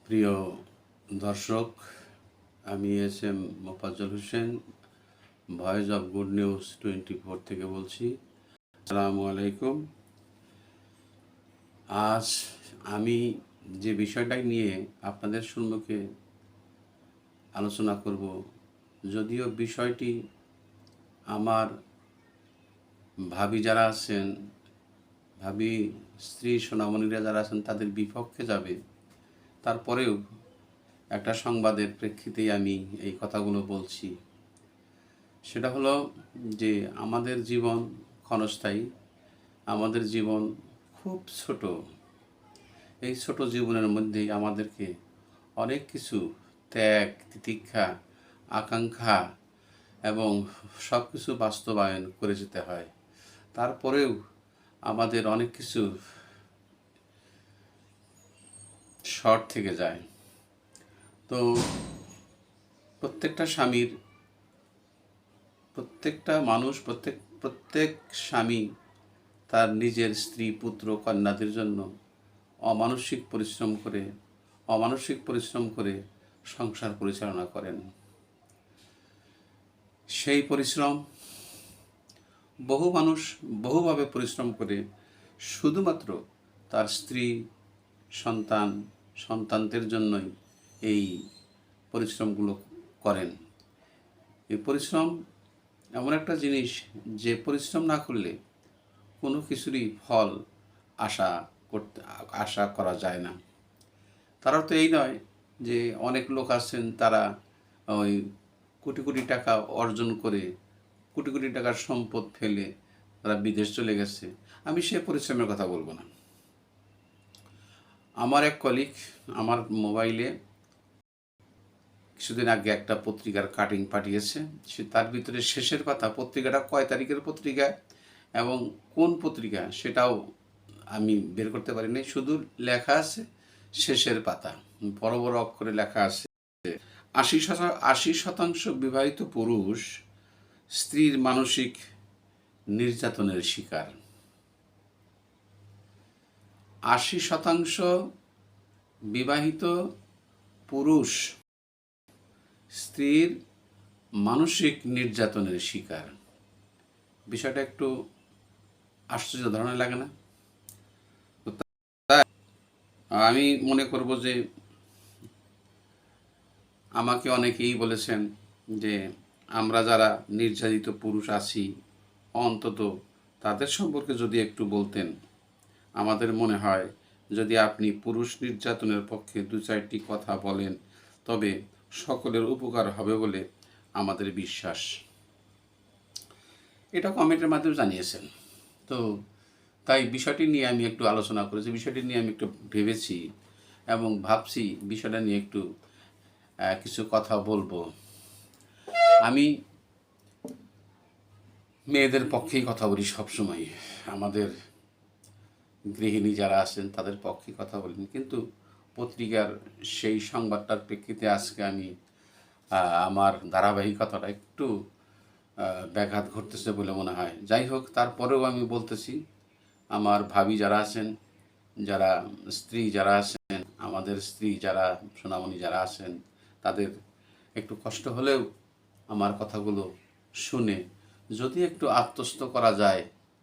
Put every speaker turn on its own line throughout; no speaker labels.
প্রিয় দর্শক, আমি S Mofazzal Hossain, voice of good news 24 থেকে বলছি। আসসালামু আলাইকুম। আজ আমি যে বিষয়টা নিয়ে আপনাদের সম্মুখে আলোচনা করব, যদিও বিষয়টি আমার ভাবি যারা আছেন, ভাবি স্ত্রী সোনামণিরা যারা আছেন তাদের বিপক্ষে যাবে, তারপরেও একটা সংবাদের প্রেক্ষিতেই আমি এই কথাগুলো বলছি। সেটা হলো যে আমাদের জীবন ক্ষণস্থায়ী, আমাদের জীবন খুব ছোট। এই ছোট জীবনের মধ্যেই আমাদেরকে অনেক কিছু ত্যাগ, তিতিক্ষা, আকাঙ্ক্ষা এবং সব কিছু বাস্তবায়ন করে যেতে হয়। তারপরেও আমাদের অনেক কিছু শর্ট থেকে যায়। তো প্রত্যেকটা স্বামীর, প্রত্যেকটা মানুষ, প্রত্যেক স্বামী তার নিজের স্ত্রী, পুত্র, কন্যাদের জন্য অমানসিক পরিশ্রম করে সংসার পরিচালনা করেন। সেই পরিশ্রম বহু মানুষ বহুভাবে পরিশ্রম করে শুধুমাত্র তার স্ত্রী, সন্তানদের জন্যই এই পরিশ্রমগুলো করেন। এই পরিশ্রম এমন একটা জিনিস যে পরিশ্রম না করলে কোনো কিছুরই ফল আশা করা যায় না। তারা তো এই নয় যে অনেক লোক আছেন তারা ওই কোটি কোটি টাকা অর্জন করে, কোটি কোটি টাকার সম্পদ ফেলে তারা বিদেশ চলে গেছে। আমি সে পরিশ্রমের কথা বলবো না। আমার এক কলিগ আমার মোবাইলে কিছুদিন আগে একটা পত্রিকার কাটিং পাঠিয়েছে। সে তার ভিতরে শেষের কথা, পত্রিকাটা কয় তারিখের পত্রিকা এবং কোন পত্রিকা সেটাও আমি বের করতে পারিনি। শুধু লেখা আছে শেষের পাতা, বড় বড় অক্ষরে লেখা আছে ৮০% বিবাহিত পুরুষ স্ত্রীর মানসিক নির্যাতনের শিকার। ৮০% বিবাহিত পুরুষ স্ত্রীর মানসিক নির্যাতনের শিকার। বিষয়টা একটু আশ্চর্য ধরনের লাগে না? আমি মনে করব যে আমাকে অনেকেই বলেছেন যে আমরা যারা নির্যাতিত পুরুষ আছি অন্তত তাদের সম্পর্কে যদি একটু বলতেন। আমাদের মনে হয় যদি আপনি পুরুষ নির্যাতনের পক্ষে ২-৪টি কথা বলেন তবে সকলের উপকার হবে বলে আমাদের বিশ্বাস। এটা কমেন্টের মাধ্যমে জানিয়েছেন। তো তাই বিষয়টি নিয়ে আমি একটু আলোচনা করেছি, বিষয়টি নিয়ে আমি একটু ভেবেছি এবং ভাবছি বিষয়টা নিয়ে একটু কিছু কথা বলবো। আমি মেয়েদের পক্ষেই কথা বলি সবসময়, আমাদের গৃহিণী যারা আছেন তাদের পক্ষে কথা বলেন, কিন্তু পত্রিকার সেই সংবাদটার প্রেক্ষিতে আজকে আমি আমার ধারাবাহিকতাটা একটু ব্যাঘাত ঘটতেছে বলে মনে হয়। যাই হোক, তারপরেও আমি বলতেছি, আমার ভাবি যারা আছেন, যারা স্ত্রী যারা আছেন, আমাদের স্ত্রী যারা সোনামণি যারা আছেন, তাদের একটু কষ্ট হলেও আমার কথাগুলো শুনে যদি একটু আত্মস্থ করা যায়,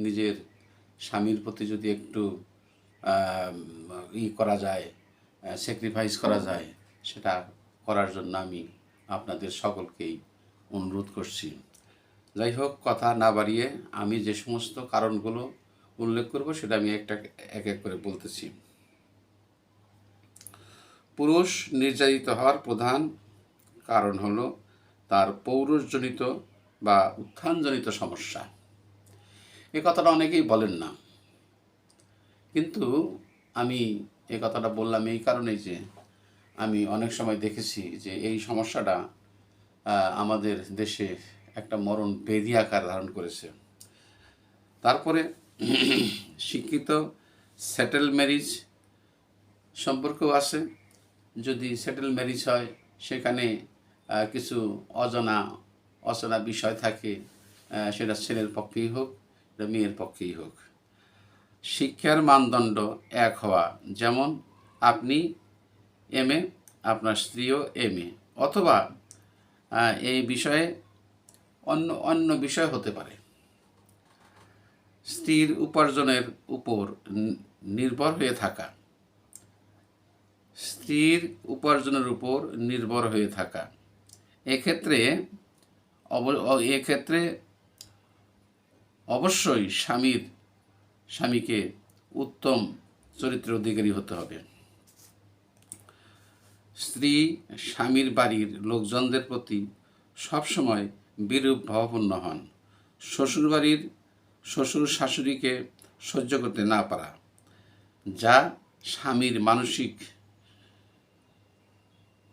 নিজের স্বামীর প্রতি যদি একটু করা যায়, স্যাক্রিফাইস করা যায়, সেটা করার জন্য আমি আপনাদের সকলকেই অনুরোধ করছি। যাই হোক, কথা না বাড়িয়ে আমি যে সমস্ত কারণগুলো উল্লেখ করব সেটা আমি এক এক করে বলতেছি। পুরুষ নির্যাতিত হওয়ার প্রধান কারণ হলো তার পৌরুষজনিত বা উত্থানজনিত সমস্যা। এ কথাটা অনেকেই বলেন না, কিন্তু আমি এ কথাটা বললাম এই কারণেই যে আমি অনেক সময় দেখেছি যে এই সমস্যাটা আমাদের দেশে একটা মরণ ব্যাধি আকার ধারণ করেছে। তারপরে শিক্ষিত সেটেল ম্যারিজ সম্পর্কেও আছে। যদি সেটেল ম্যারিজ হয় সেখানে কিছু অচেনা বিষয় থাকে, সেটা ছেলের পক্ষেই হোক, মেয়ের পক্ষেই হোক। শিক্ষার মানদণ্ড এক হওয়া, যেমন আপনি এম এ, আপনার স্ত্রীও এম এ, অথবা এই বিষয়ে অন্য অন্য বিষয় হতে পারে। স্ত্রীর উপার্জনের উপর নির্ভর হয়ে থাকা, স্ত্রীর উপার্জনের উপর নির্ভর হয়ে থাকা এক্ষেত্রে এক্ষেত্রে অবশ্যই স্বামীকে উত্তম চরিত্রের অধিকারী হতে হবে। স্ত্রী স্বামীর বাড়ির লোকজনদের প্রতি সবসময় বিরূপ ভাবাপন্ন হন। শ্বশুরবাড়ির শ্বশুর শাশুড়িকে সহ্য করতে না পারা, যা স্বামীর মানসিক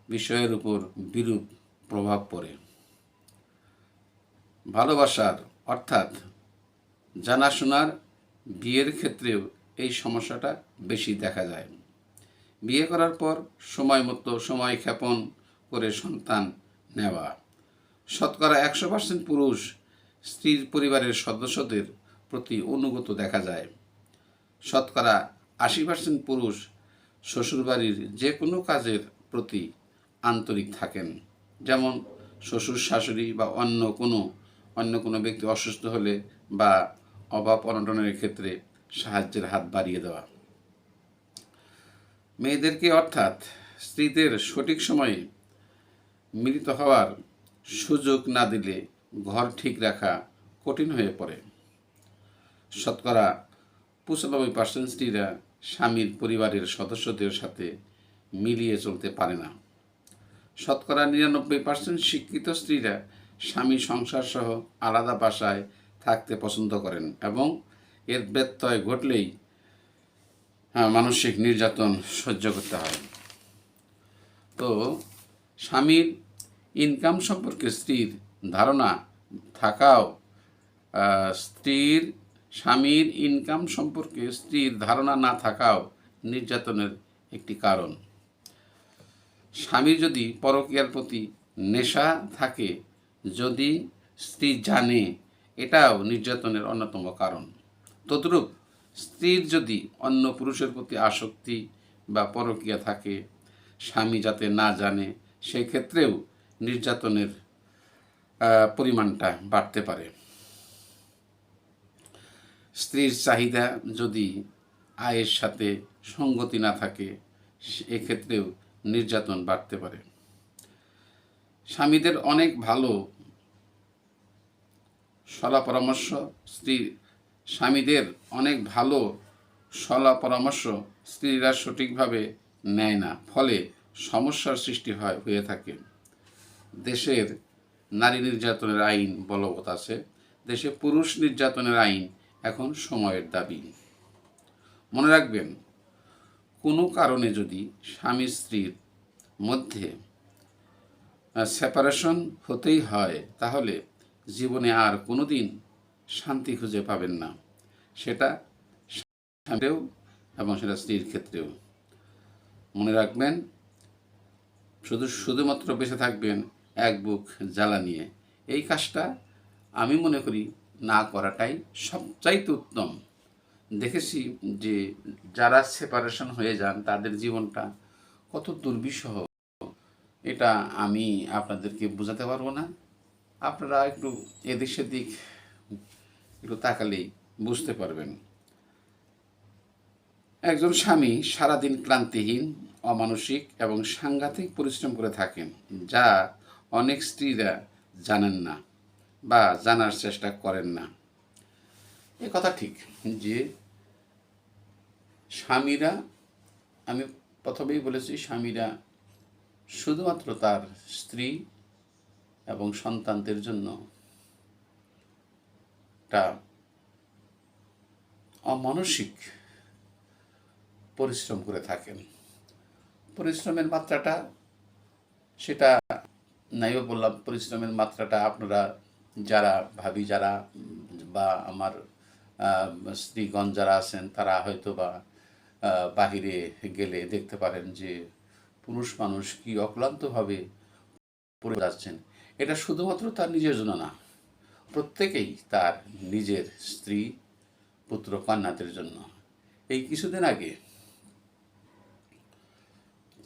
বিষয়ের উপর বিরূপ প্রভাব পড়ে। ভালোবাসার অর্থাৎ জানাশোনার বিয়ের ক্ষেত্রেও এই সমস্যাটা বেশি দেখা যায়। বিয়ে করার পর সময় ক্ষেপণ করে সন্তান নেওয়া। শতকরা 100% পুরুষ স্ত্রীর পরিবারের সদস্যদের প্রতি অনুগত দেখা যায়। শতকরা 80% পুরুষ শ্বশুরবাড়ির যে কোনো কাজের প্রতি আন্তরিক থাকেন, যেমন শ্বশুর শাশুড়ি বা অন্য কোনো ব্যক্তি অসুস্থ হলে বা অভাব অনটনের ক্ষেত্রে সাহায্যের হাত বাড়িয়ে দেওয়া। মেয়েদেরকে অর্থাৎ স্ত্রীদের সঠিক সময়ে মিলিত হওয়ার সুযোগ না দিলে ঘর ঠিক রাখা কঠিন হয়ে পড়ে। শতকরা 95% স্ত্রীরা স্বামীর পরিবারের সদস্যদের সাথে মিলিয়ে চলতে পারে না। শতকরা 99% শিক্ষিত স্ত্রীরা স্বামী সংসার সহ আলাদা বাসায় থাকতে পছন্দ করেন এবং এর ব্যত্যয় ঘটলেই মানসিক নির্যাতন সহ্য করতে হয়। তো স্বামীর ইনকাম সম্পর্কে স্ত্রীর ধারণা থাকাও স্বামীর ইনকাম সম্পর্কে স্ত্রীর ধারণা না থাকাও নির্যাতনের একটি কারণ। স্বামীর যদি পরকীয়ার প্রতি নেশা থাকে, যদি স্ত্রী জানে, এটাও নির্যাতনের অন্যতম কারণ। তদ্রূপ স্ত্রীর যদি অন্য পুরুষের প্রতি আসক্তি বা পরকীয়া থাকে, স্বামী যাতে না জানে, সেই ক্ষেত্রেও নির্যাতনের পরিমাণটা বাড়তে পারে। স্ত্রীর চাহিদা যদি আয়ের সাথে সঙ্গতি না থাকে, এক্ষেত্রেও নির্যাতন বাড়তে পারে। স্বামীদের অনেক ভালো সলা পরামর্শ স্বামীদের অনেক ভালো সলা পরামর্শ স্ত্রীরা সঠিকভাবে নেয় না, ফলে সমস্যার সৃষ্টি হয়ে থাকে। দেশের নারী নির্যাতনের আইন বলবৎ আছে, দেশে পুরুষ নির্যাতনের আইন এখন সময়ের দাবি। মনে রাখবেন, কোনো কারণে যদি স্বামী স্ত্রীর মধ্যে সেপারেশন হতেই হয়, তাহলে জীবনে আর কোনো দিন শান্তি খুঁজে পাবেন না, সেটা স্বামীও এবং সেটা স্ত্রীর ক্ষেত্রেও। মনে রাখবেন, শুধুমাত্র বেঁচে থাকবেন এক বুক জ্বালা নিয়ে। এই কাজটা আমি মনে করি না করাটাই সবচাইতে উত্তম। দেখেছি যে যারা সেপারেশন হয়ে যান তাদের জীবনটা কত দুর্বিষহ, এটা আমি আপনাদেরকে বোঝাতে পারবো না। আপনারা একটু এদিক সেদিক একটু তাকালেই বুঝতে পারবেন। একজন স্বামী সারাদিন ক্লান্তিহীন, অমানসিক এবং সাংঘাতিক পরিশ্রম করে থাকেন, যা অনেক স্ত্রীরা জানেন না বা জানার চেষ্টা করেন না। এ কথা ঠিক যে স্বামীরা, আমি প্রথমেই বলেছি, স্বামীরা শুধুমাত্র তার স্ত্রী এবং সন্তানদের জন্য একটা অমানসিক পরিশ্রম করে থাকেন। পরিশ্রমের মাত্রাটা, সেটা নাইও বললাম, পরিশ্রমের মাত্রাটা আপনারা যারা বা আমার স্ত্রীগণ যারা আছেন, তারা হয়তো বা বাহিরে গেলে দেখতে পারেন যে পুরুষ মানুষ কি অক্লান্তভাবে পড়ে যাচ্ছেন। এটা শুধুমাত্র তার নিজের জন্য না, প্রত্যেকেই তার নিজের স্ত্রী, পুত্র, কন্যাদের জন্য। এই কিছুদিন আগে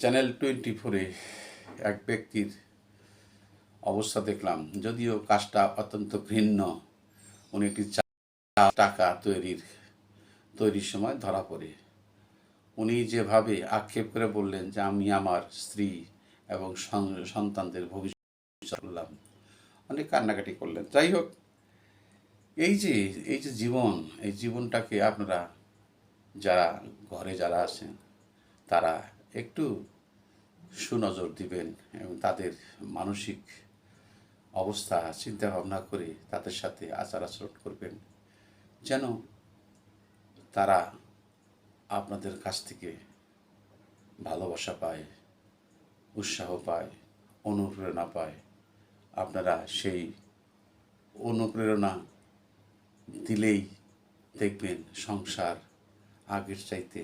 চ্যানেল 24-এ এক ব্যক্তির অবস্থা দেখলাম, যদিও কাজটা অত্যন্ত ঘৃণ্য। উনি একটি টাকা তৈরির সময় ধরা পড়ে উনি যেভাবে আক্ষেপ করে বললেন যে আমি আমার স্ত্রী এবং সন্তানদের ভবিষ্যৎ করলাম, অনেক কান্নাকাটি করলেন। যাই হোক, এই যে জীবন, এই জীবনটাকে আপনারা যারা ঘরে যারা আছেন তারা একটু সুনজর দিবেন এবং তাদের মানসিক অবস্থা চিন্তা ভাবনা করে তাদের সাথে আচার আচরণ করবেন, যেন তারা আপনাদের কাছ থেকে ভালোবাসা পায়, উৎসাহ পায়, অনুপ্রেরণা পায়। আপনারা সেই অনুপ্রেরণা দিলেই দেখবেন সংসার আগের চাইতে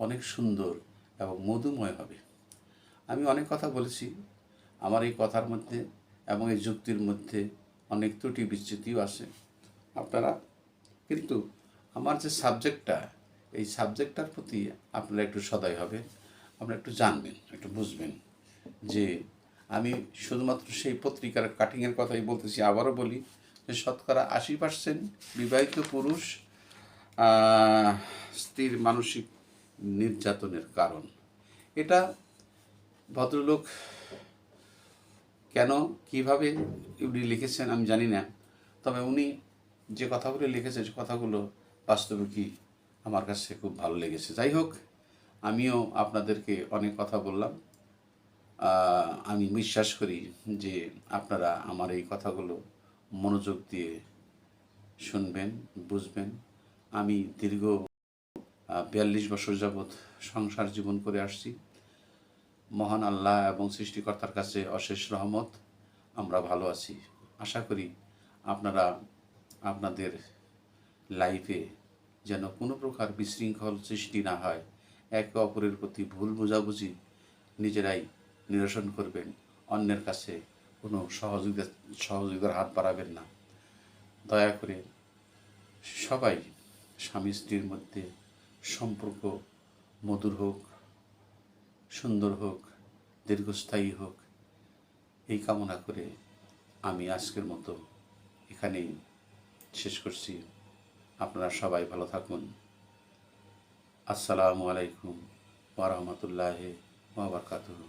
অনেক সুন্দর এবং মধুময় হবে। আমি অনেক কথা বলেছি, আমার এই কথার মধ্যে এবং এই যুক্তির মধ্যে অনেক ত্রুটি বিচ্যুতিও আছে। আপনারা কিন্তু আমার যে সাবজেক্টটা, এই সাবজেক্টটার প্রতি আপনারা একটু সদয় হবেন, আপনারা একটু জানবেন, একটু বুঝবেন যে আমি শুধুমাত্র সেই পত্রিকার কাটিংয়ের কথাই বলতেছি। আবারও বলি যে 80% বিবাহিত পুরুষ স্ত্রীর মানসিক নির্যাতনের কারণ। এটা ভদ্রলোক কেন কিভাবে উনি লিখেছেন আমি জানি না, তবে উনি যে কথাগুলো লিখেছেন সে কথাগুলো বাস্তবে কি আমার কাছে খুব ভালো লেগেছে। যাই হোক, আমিও আপনাদেরকে অনেক কথা বললাম। আমি বিশ্বাস করি যে আপনারা আমার এই কথাগুলো মনোযোগ দিয়ে শুনবেন, বুঝবেন। আমি দীর্ঘ 42 বছর যাবৎ সংসার জীবন করে আসছি। মহান আল্লাহ এবং সৃষ্টিকর্তার কাছে অশেষ রহমত, আমরা ভালো আছি। আশা করি আপনারা আপনাদের লাইফে যেন কোনো প্রকার বিশৃঙ্খল সৃষ্টি না হয়, একে অপরের প্রতি ভুল বোঝাবুঝি নিজেরাই নিরসন করবেন, অন্যের কাছে কোনো সহযোগিতার হাত বাড়াবেন না। দয়া করে সবাই স্বামী স্ত্রীর মধ্যে সম্পর্ক মধুর হোক, সুন্দর হোক, দীর্ঘস্থায়ী হোক, এই কামনা করে আমি আজকের মতো এখানেই শেষ করছি। আপনারা সবাই ভালো থাকুন। আসসালামু আলাইকুম ওয়া রাহমাতুল্লাহি ওয়া বারাকাতুহু।